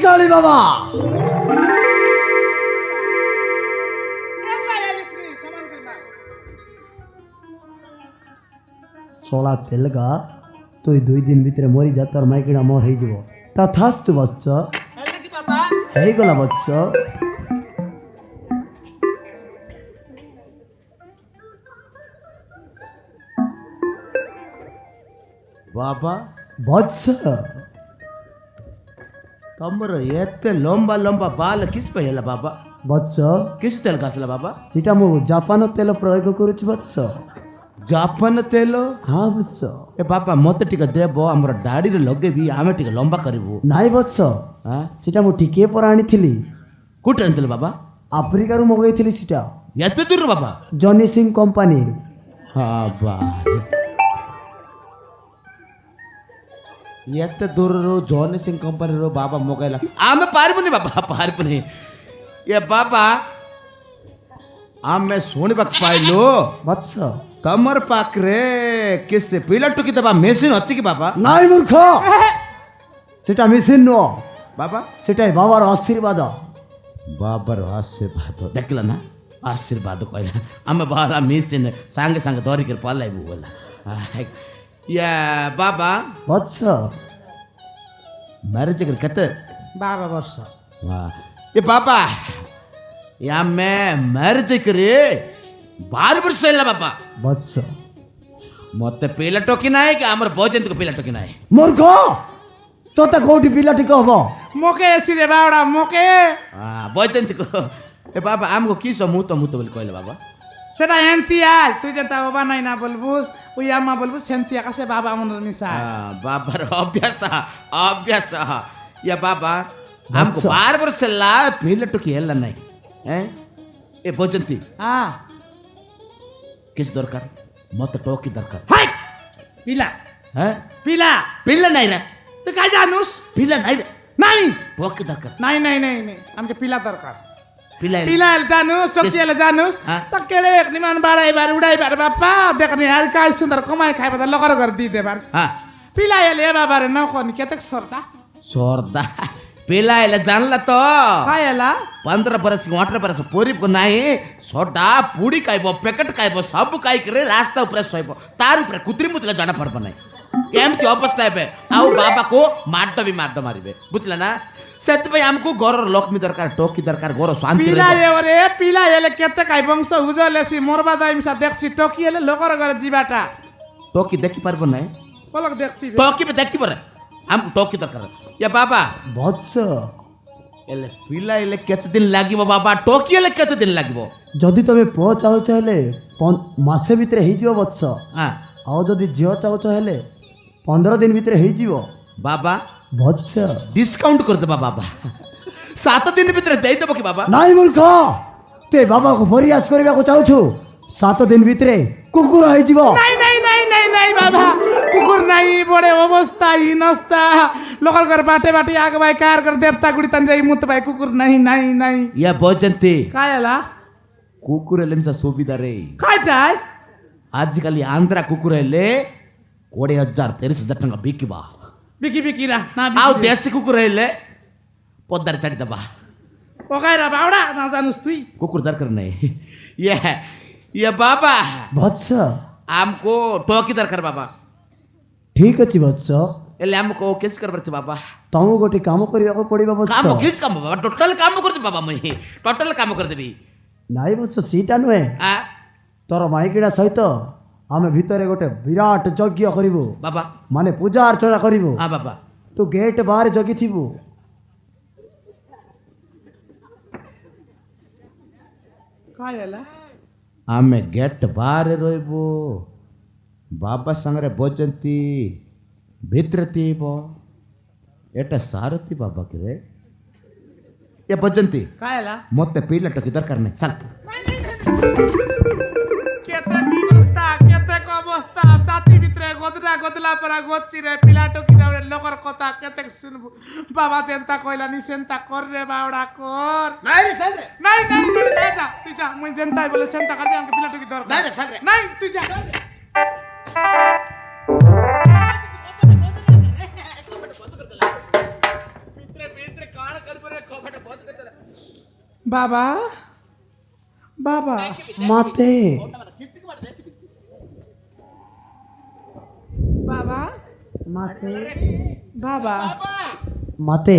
কালী বাবা চলা তেলগা তুই 2 দিন ভিতরে মরি যা তোর মাইকিনা মর হয়ে যাব তা থাস তু বৎস ହେଇଗଲା ବତ୍ସ ବାବା ବତ୍ସ ତମର ଏତେ ଲମ୍ବା ଲମ୍ବା ବାଲ କିସ ପାଇଁ ହେଲା ବାବା? ବତ୍ସ କିସ ତେଲ ଘାସିଲା ବାବା? ସେଟା ମୁଁ ଜାପାନ ତେଲ ପ୍ରୟୋଗ କରୁଛି ବତ୍ସ। ଜାପାନ ତେଲ? ହଁ ବତ୍ସ। ଏ ବାବା ମତେ ଟିକେ ଦେବ, ଆମର ଦାଢ଼ିରେ ଲଗେଇବି, ଆମେ ଟିକେ ଲମ୍ବା କରିବୁ। ନାଇଁ ବତ୍ସ, ହଁ ସେଟା ମୁଁ ଟିକିଏ ପରେ ଆଣିଥିଲି। କୋଉଠି ଆଣିଥିଲେ ବାବା? ଆଫ୍ରିକାରୁ ମଗାଇଥିଲି ସେଟା। ଏତେ ଦୂରରୁ ବାବା? ଜନି ସିଂ କମ୍ପାନୀରୁ। ହଁ ବା ଏତେ ଦୂରରୁ ଜନି ସିଂ କମ୍ପାନୀରୁ ବାବା ମଗାଇଲା, ଆମେ ପାରିବୁନି ବାବା, ପାରିବୁନି। ଏ ବାବା ଆମେ ଶୁଣିବାକୁ ପାଇଲୁ ବତ୍ସ ତମର ପାଖରେ କିସ ପିଲା ଟୁକି ଦେବା ମେସିନ୍ ଅଛି କି ବାବା? ନାଇଁ ମୂର୍ଖ, ସେଟା ମେସିନ୍ ନୁହଁ ବାବା, ସେଟା ବାବାର ଆଶୀର୍ବାଦ। ବାବାର ଆଶୀର୍ବାଦ ଦେଖିଲା ନା, ଆଶୀର୍ବାଦ କହିଲା, ଆମେ ବାହାର ମେସିନ୍ ସାଙ୍ଗେ ସାଙ୍ଗେ ଧରିକି ପଳାଇବୁ ବୋଲା। ୟା ବାବା ବତ୍ସ ମ୍ୟାରେଜ୍ କରି କେତେ? 12 ବର୍ଷ। ଏ ବାବା ଆମେ ମ୍ୟାରେଜ୍ କରି 12 ବର୍ଷ ହେଲା ବାବା। ବତ୍ସ ମତେ ପିଲା ଟୋକି ନାହିଁ କି ଆମର ବୈଜୟନ୍ତକୁ ପିଲା ଟୋକି ନାହିଁ। ମୂର୍ଖ, ତୋତେ କୋଉଠି ପିଲା ଟିକେ ହବ? ମୋକେ ଏସିରେ ବାଉଡା ମୋକେ ବୈଜୟନ୍ତକୁ ଏ ବାବା ଆମକୁ କିସ ମୁଁ ତ ବୋଲି କହିଲେ ବାବା। সেটা এনতিয়া তুই যেটা বাবা নাই না বলবুস ওই আম্মা বলবুস সেন্তিয়া কাছে বাবা মনের মিশা ବାବାର ଅଭ୍ୟାସ ଅଭ୍ୟାସ। ୟା ବାବା ଆମକୁ 12 ବର୍ଷ ହେଲା ପିଲା ଟୋକି ହେଲା ନାହିଁ। ଏ ବୈଜୟନ୍ତୀ হ্যাঁ କିସ ଦରକାର? ମତେ ଟୋକି ଦରକାର। হাই পিলা পিলা ପିଲା ନାହିଁ ରେ, তুই কাই জানুস ପିଲା ନାହିଁ ରେ, নাই ଟୋକି ଦରକାର। নাই নাই নাই নাই আমাকে পিলা দরকার। ପିଲା পিলা জানুস টকিয়ালে জানুস হ্যাঁ। তা কেড়ে এক নিমান বাড়াইবার উড়াইবার বাপ্পা দেখনি আর কাই সুন্দর কমাই খাইবা তা লগর করে দি দেবার। হ্যাঁ পিলা এলে বাবারে নকনি কেতে সরতা ସର୍ଦା ପିଲା ହେଲେ ଜାଣିଲା ତ কাই এলা 15 ବର୍ଷ 18 ବର୍ଷ ପୁରୀକୁ ନାହିଁ, ସୋଡା ପୁଡ଼ି ଖାଇବ, ପ୍ୟାକେଟ ଖାଇବ, ସବୁ ଖାଇକିରି ରାସ୍ତା ଉପରେ ଶୋଇବ, ତାର ଉପରେ କୁତ୍ରି ମୁତିଲେ ଜଣା ପଡିବ ନାହିଁ। ଏମିତି ଅବସ୍ଥା ଏବେ। ଆଉ ବାବାକୁ ମାଡ ମାରିବେ, ବୁଝିଲା ନା? ସେଥିପାଇଁ ଆମକୁ ଘରର ଲକ୍ଷ୍ମୀ ଦରକାର, ଟୋକି ଦରକାର, ଘର ଶାନ୍ତି পিলা ରହିବ। এরে পিলা এলে কেতে কাই বংশ উজলেছি মরবা দাইমসা দেখছি টকি এলে লগর করে জিবাটা ଟୋକି ଦେଖିପାରିବ ନାହିଁ, পলক দেখছি ଟୋକି ବି ଦେଖିବ ରେ, ଆମକୁ ଟୋକି ଦରକାର। ଏ ବାବା ବତ୍ସ ହେଲେ ପିଲା ହେଲେ କେତେ ଦିନ ଲାଗିବ ବାବା? ଟୋକି ହେଲେ କେତେ ଦିନ ଲାଗିବ? ଯଦି ତମେ ପୁଅ ଚାହୁଁଛ ହେଲେ ମାସେ ଭିତରେ ହେଇଯିବ ବତ୍ସ। ହଁ ଆଉ ଯଦି ଝିଅ ଚାହୁଁଛ ହେଲେ 15 ଦିନ ଭିତରେ ହେଇଯିବ ବାବା ବତ୍ସ। ଡିସକାଉଣ୍ଟ କରିଦେବା ବାବା, 7 ଦିନ ଭିତରେ ଦେଇଦେବ କି ବାବା? ନାଇଁ ମୂର୍ଖ, ତୁ ଏ ବାବାକୁ ପରିହାସ କରିବାକୁ ଚାହୁଁଛୁ? 7 ଦିନ ভিতরে কুকুর হয়ে যাব। নাই নাই নাই নাই নাই বাবা, কুকুর নাই বড়ে অবস্থা হিনস্তা লোকাল করে বাটে বাটে আগ ভাই কার করে দেবতা গুড়ি তান যাই মুত ভাই কুকুর নাই নাই নাই ୟା ବୈଜୟନ୍ତୀ কায়লা କୁକୁର ହେଲେ ମିଶା ସୁବିଧା ରେ। কাই যায় ଆଜିକାଲି ଆନ୍ଧ୍ରା କୁକୁର ହେଲେ 20,000 30,000 ଟଙ୍କା ବିକିବା, বিকি বিকি রা না ଆଉ বিকি ଦେଶୀ କୁକୁର ହେଲେ ପଦାରେ ଛାଡ଼ିଦେବା। ওকাইরা বাউড়া না জানুস তুই କୁକୁର ଦରକାର ନାହିଁ। ଇଏ ବାବା বৎস ଆମକୁ ଟୋକି ଦରକାର ବାବା। ঠিক ଅଛି ବତ୍ସ, ହେଲେ ଆମକୁ କିସ୍ କରିବାର ଅଛି ବାବା? ତମକୁ ଗୋଟେ କାମ କରିବାକୁ ପଡିବ ବତ୍ସ। କାମ କିସ୍ କାମ ବାବା? ଟୋଟାଲ କାମ କରିଦେବି ବାବା, ମୁଇଁ ଟୋଟାଲ କାମ କରିଦେବି। ନାଇଁ ବତ୍ସ, ସେଇଟା ନୁହେଁ। ତୋର ମାଇକିଣା ସହିତ ଆମେ ଭିତରେ ଗୋଟେ ବିରାଟ ଯଜ୍ଞ କରିବୁ, ବାବା ମାନେ ପୂଜା ଅର୍ଚ୍ଚନା କରିବୁ। ହଁ ବାବା ତୁ ଗେଟ୍ ବାହାରେ ଜଗିଥିବୁ। কায়লা ଆମେ ଗେଟ୍ ବାହାରେ ରହିବୁ, ବାବା ସାଙ୍ଗରେ ବୈଜୟନ୍ତୀ ଭିତରେ ଥିବ। ଏଟା ସାରଥୀ ବାବା କିରେ? ଏ ବୈଜୟନ୍ତୀ কায়লা ମତେ ପିଲା ଟୋକି ଦରକାର ନାହିଁ, ଚାଲ। কেতে বিনস্তা কেতে অবস্থা ছাতি ভিতরে গদরা গদলা পরা গচ্ছি রে পিলা টকি রে লোকর কথা কেতে শুনবো বাবা চিন্তা কইলা নি চিন্তা কর রে বাউড়া কর নাই রে চাল রে, নাই নাই নাই না যা তুই যা মুই চিন্তাই বলে চিন্তা করবি আমাকে পিলা টকি দরকার নাই রে চাল রে। নাই তুই যা ভিতরে ভিতরে কান বাবা বাবা মাতে বাবা ମାତେ ବାବା ମାତେ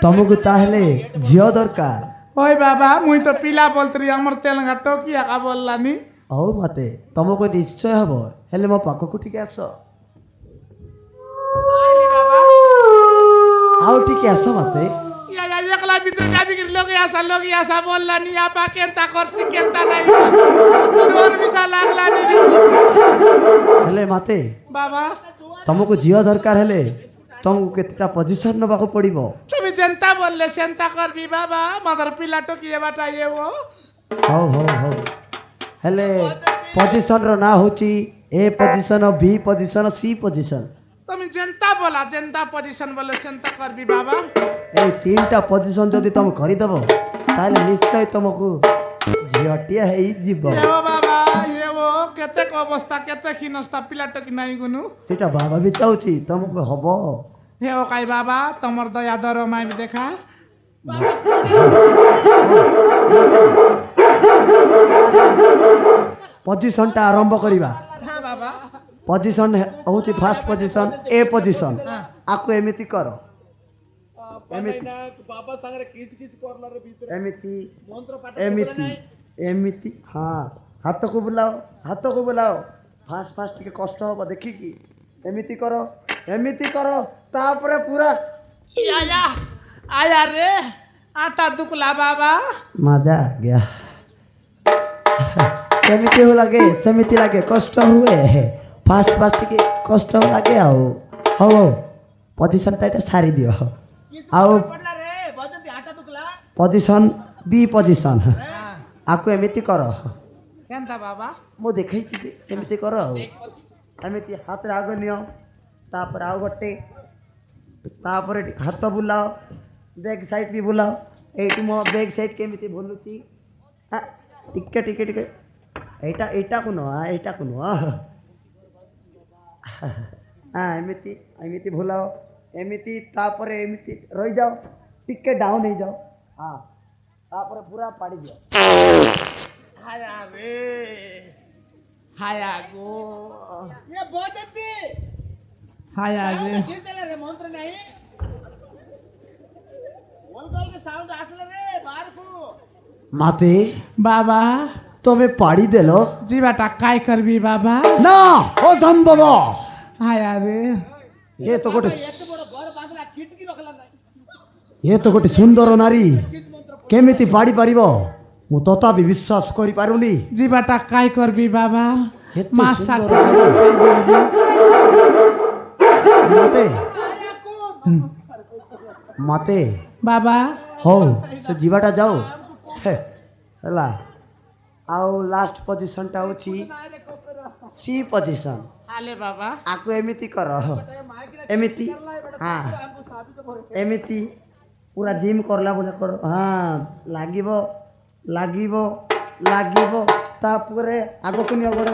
ତମକୁ ତାହେଲେ ଝିଅ ଦରକାର। ওই বাবা মুই তো পিলা বলতরি আমার তেলঙ্গা টকিয়া কা বললানি ହଉ ମାତେ ତମକୁ ନିଶ୍ଚୟ ହବ, ହେଲେ ମୋ ପାଖକୁ ଟିକେ ଆସ, ଆଉ ଟିକେ ଆସ ମାତେ। ইয়া ইয়া একলা ভিতরে যাবি কি লগে আসা বললানি আপা কেনতা করছি কেনতা নাই তোর বিশা লাগলানি ହେଲେ ମାତେ বাবা ତମକୁ ଝିଅ ଦରକାର ହେଲେ ତମକୁ କେତେଟା ପୋଜିସନ ନେବାକୁ ପଡ଼ିବ। তুমি চিন্তা বললে চিন্তা করবি বাবা মাদার পিলা টকিয়ে বাটাইয়ে ও ହଉ ହଉ ହଉ, ହେଲେ ପୋଜିସନର ନାଁ ହେଉଛି ଏ ପୋଜିସନ, ବି ପୋଜିସନ, ସି ପୋଜିସନ। তুমি চিন্তা বলা চিন্তা পজিশন বলে চিন্তা করবি বাবা ଏଇ ତିନିଟା ପୋଜିସନ ଯଦି ତମେ କରିଦେବ ତାହେଲେ ନିଶ୍ଚୟ ତମକୁ ଝିଅଟିଏ ହେଇଯିବ। এ ও বাবা এ ও কেতে অবস্থা কেতে খিনস্তা পিলা টকি নাই গুনু ସେଇଟା ବାବା ବି ଚାହୁଁଛି ତମକୁ ହବ। হে ও কাই বাবা তোমার দয়া দর মাই দেখা ପୋଜିସନଟା ଆରମ୍ଭ କରିବା। হ্যাঁ বাবা ପୋଜିସନ ହେଉଛି ଫାଷ୍ଟ ପୋଜିସନ ଏ ପୋଜିସନ। ଆକୁ ଏମିତି କର, ଏମିତି ଏମିତି ଏମିତି ଏମିତି, ହଁ ହାତକୁ ବୁଲାଅ, ହାତକୁ ବୁଲାଅ। ଫାଷ୍ଟ ଫାଷ୍ଟ ଟିକେ କଷ୍ଟ ହବ ଦେଖିକି, ଏମିତି କର, ଏମିତି କର, ତାପରେ ପୁରା আয়া আয়া রে আটা দুকলা বাবা ମଜା ଆ ଗୟା। ସେମିତି ଲାଗେ, ସେମିତି ଲାଗେ, କଷ୍ଟ ହୁଏ। ଫାଷ୍ଟ ଫାଷ୍ଟ ଟିକେ କଷ୍ଟ ଲାଗେ ଆଉ। ହଉ ହଉ, ପୋଜିସନଟା ଏଇଟା ସାରିଦିଅ। ଆଉ ପୋଜିସନ ବି ପୋଜିସନ, ଆକୁ ଏମିତି କର, কেনতা ବାবা ମୁଁ ଦେଖେଇଛି ଯେ ସେମିତି କର ଆଉ। ଏମିତି ହାତରେ ଆଗ ନିଅ, ତାପରେ ଆଉ ଗୋଟେ, ତାପରେ ହାତ ବୁଲାଅ, ବ୍ୟାକ୍ ସାଇଡ୍ ବି ବୁଲାଅ। ଏଇଠି ମୋ ବ୍ୟାକ୍ ସାଇଡ୍ କେମିତି ବୁଲୁଛି, ଟିକେ ଟିକେ ଟିକେ, ଏଇଟା ଏଇଟାକୁ ନୁହଁ, ଏଇଟାକୁ ନୁହଁ, ଏମିତି ଏମିତି ବୁଲାଅ, ଏମିତି, ତାପରେ ଏମିତି ରହିଯାଅ, ଟିକେ ଡାଉନ୍ ହେଇଯାଅ, ହଁ, ତାପରେ ପୁରା ପାଡ଼ିଦିଅ। হায়া রে হায়া গো হায়া রে মাতে বাবা তবে পাড়ি দিল জিবাটা কাই করবি বাবা না, অসম্ভব। হায়া রে এ তো ଗୋଟେ ସୁନ୍ଦର ନାରୀ, କେମିତି ପାଡ଼ି ପାରିବ? ମୁଁ ତଥାପି ବିଶ୍ୱାସ କରିପାରୁନି। জিবাটা কাই করবি বাবা এত মাসা সুন্দর মাতে ମାତେ বাবা ହଉ ସେ ଯିବାଟା ଯାଉ, ହେଲା। ଆଉ ଲାଷ୍ଟ ପୋଜିସନଟା ହେଉଛି ସି ପୋଜିସନ। আলে বাবা ଆକୁ ଏମିତି କର, ଏମିତି, ହଁ, ଏମିତି ପୁରା ଜିମ୍ କରଲା ଭଳିଆ କର, ହଁ, ଲାଗିବ ଲାଗିବ ଲାଗିବ, ତାପରେ ଆଗକୁ ନିଅ ଗୋଡ଼,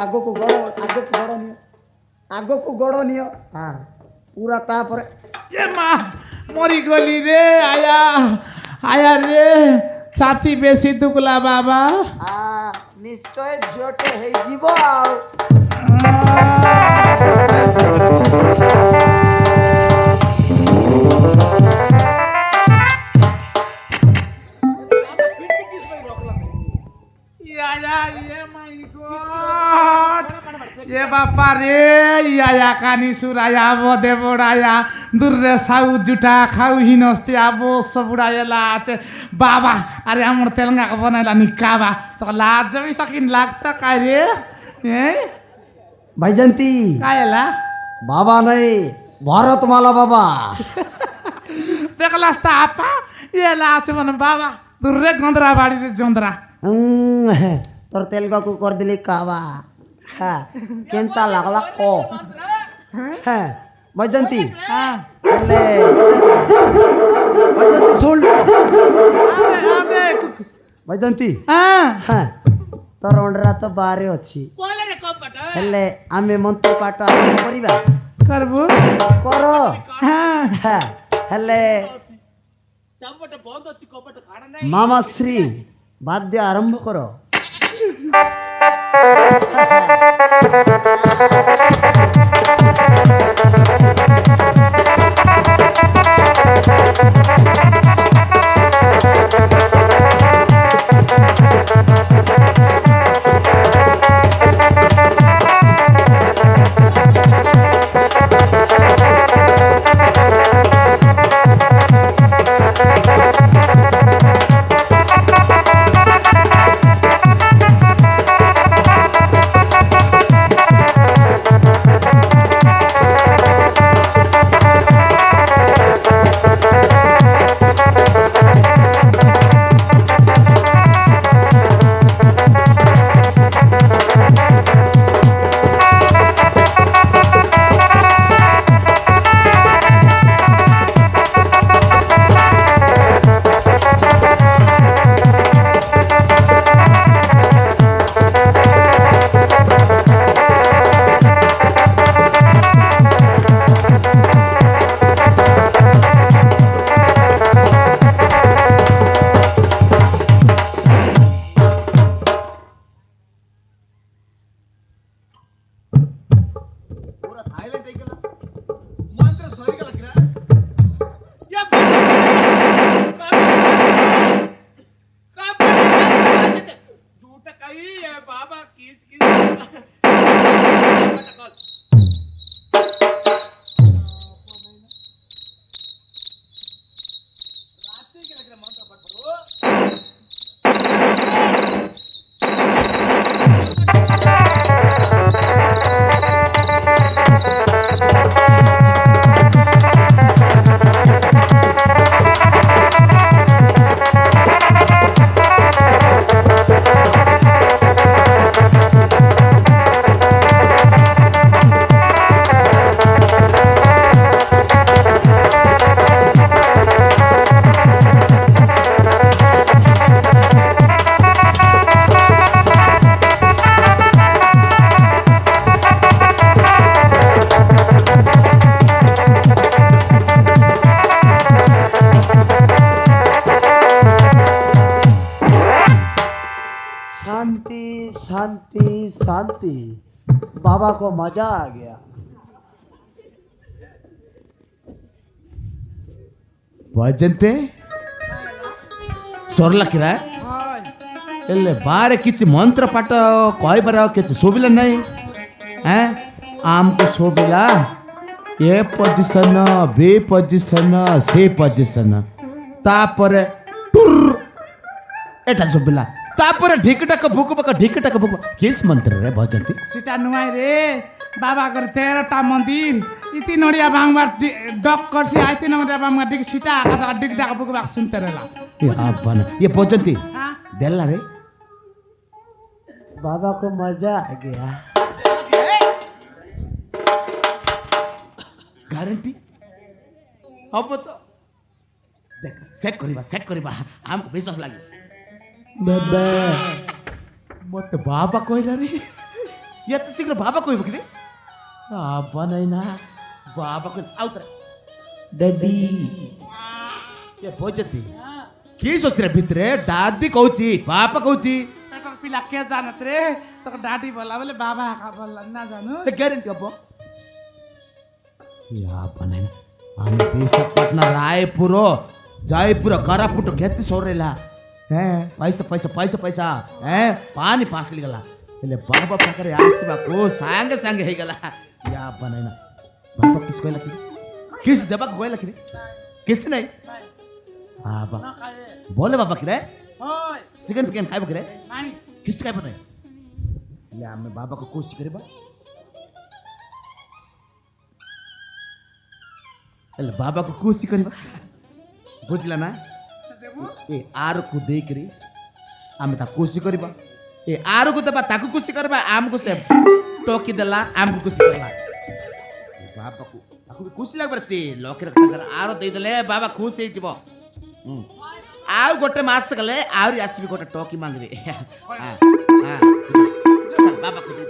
ଆଗକୁ ଗୋଡ଼, ଆଗକୁ ଗୋଡ଼ ନିଅ, ଆଗକୁ ଗୋଡ଼ ନିଅ, ହଁ, ପୁରା ତାପରେ এ মা মরি গলি রে আয়া আয়া রে ছাতি বেশি দুকলা বাবা ନିଶ୍ଚୟ ଝିଅଟେ ହେଇଯିବ ଆଉ। এ বাপা রে ইয়া কানি সুরায়া বদে বড়ায়া দূরে সাউ জুটা খাউ হিনস্তি আবো সবুড়াইলা আছে বাবা আরে আমার তেলঙ্গা বনাইলা নিকাবা তো লাজ জমি সাকিন লাগতা কাই রে এ ভাইজান্তি কাইলা বাবা নাই, ভরতমালা বাবা। দেখলাস তা আপা এলা আছে মানে বাবা দূরে গন্ধরা বাড়ি রে জন্দরা তোর তেলগাକୁ କରିଦେଲି କାବା, କେନ୍ତା ଲାଗଲା କ, ବୈଜନ୍ତି হ্যাঁ ହେଲେ ବୈଜନ୍ତି ଶୁଣ, আদে ବୈଜନ୍ତି হ্যাঁ ତୋର ଅଣ୍ଡରା ତ ବାହାରେ ଅଛି, ହେଲେ ଆମେ ମନ୍ତ୍ର ପାଠ ଆରମ୍ଭ କରିବା, করবো କର। হ্যাঁ ହେଲେ सबटे बंद अछि कपट खाड़ा नाही मामाश्री बाध्य आरंभ करो पूरा साइलेंट है गेला मंत्र सही गेला किरा या झूठ कही है बाबा किस शांति शांति शांति बाबा को मजा आ गया ಭಜಂತೆ ಸೊರ್ಲಕ್ಕಿರ ಎಲ್ಲ ಬಾರೆ ಕಿಚ್ಚಿ ಮಂತ್ರ ಪಾಠ ಕೈ ಬರ ಕಿಚ್ಚಿ ಶೋಭಿಲ ನೈ आमको शोभिला ए पोजिशन बी पोजिशन सी पोजिशन तापर टुर एटा शोभिला तापर ढिकटक भुकबक ढिकटक भुक किस मंत्र रे भजंती सीटा नुआई रे बाबा कर 13टा मंदिर इति नडिया बांगबार डक करसी आइति नडिया बांगबार डिक सीटा आका डिक डाक बुक बाक सुनते रहला ये आपन ये भजंती हां देला रे बाबा को मजा आ गया ग्यारंटी अब तो देख सेक करिबा हमको विश्वास लागे बाबा मत बाबा कहला रे या तो शीघ्र बाबा कहब कि रे बाबा नहीं ना बाबा को आउतर डैडी ये भोजती की सोच रे भितरे दादी कहूची बाबा कहूची तकर पिला के जानत रे तक डाडी बोला बोले बाबा का बोला ना जानु ते ग्यारंटी अब या बनाय हम विशाखापट्टनम रायपुर जयपुर करापुट घेती सोरेला पैसा पानी पास गला बाबा पाखरे आसवा को सांगे सांगे हे गला या बनाय बाबा किस कहला कि किस देबा कहला कि किस नहीं बाबा बोले बाबा कि रे ओय चिकन पिकन खाइबो कि रे नानी किस खाइबो नहीं ले हम बाबा को कोशिश करबा अल्लाह बाबा को कोशिश करबा बुझला ना देबो ए आर को देखरी आमे ता कोशिश करबा ए आर को देबा ताको कोशिश करबा आम को से टोकी देला आम को कोशिश करला बाबा को ताको खुशी लागबर चे लोके रखकर आरो दे देले बाबा खुश हे जिवो आउ गोटे मास गले आउरी आसबी गोटे टोकी मांगरे हां हां चल बाबा को दे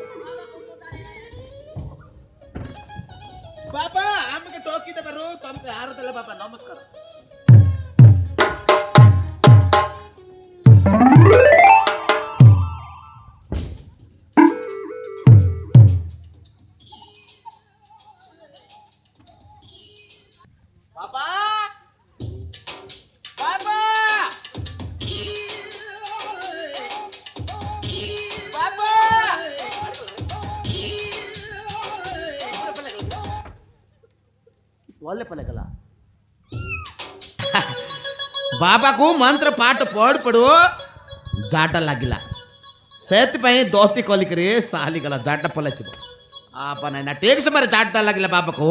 बाबा हमके टोकी दे बरो तुमके आरो देले बाबा नमस्कार बाबा बाबा बाबा వాళ్ళే పలకల బాబాకు మంత్ర పాట పడు ಜಾಟ लागिला सेत पे दोती कोलिकरी साली गला जाट पलती आपन ना टेक से मारे जाट लागिला बाबा को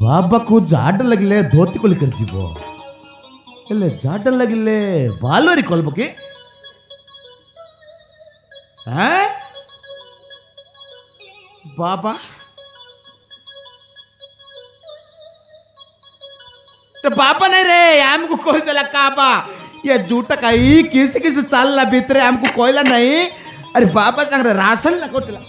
बाबा को जाट लगिले धोती कोलिकर जीवो એટલે જાટ લગીલે બાલોરી કોલબકે હે बाबा तो बाबा नहीं रे हमको कोई दिला काबा ये झूठा कहीं किसी किसी चाल ला भीतर हमको कोयला नहीं अरे बाबा सांग रे राशन ला कोटला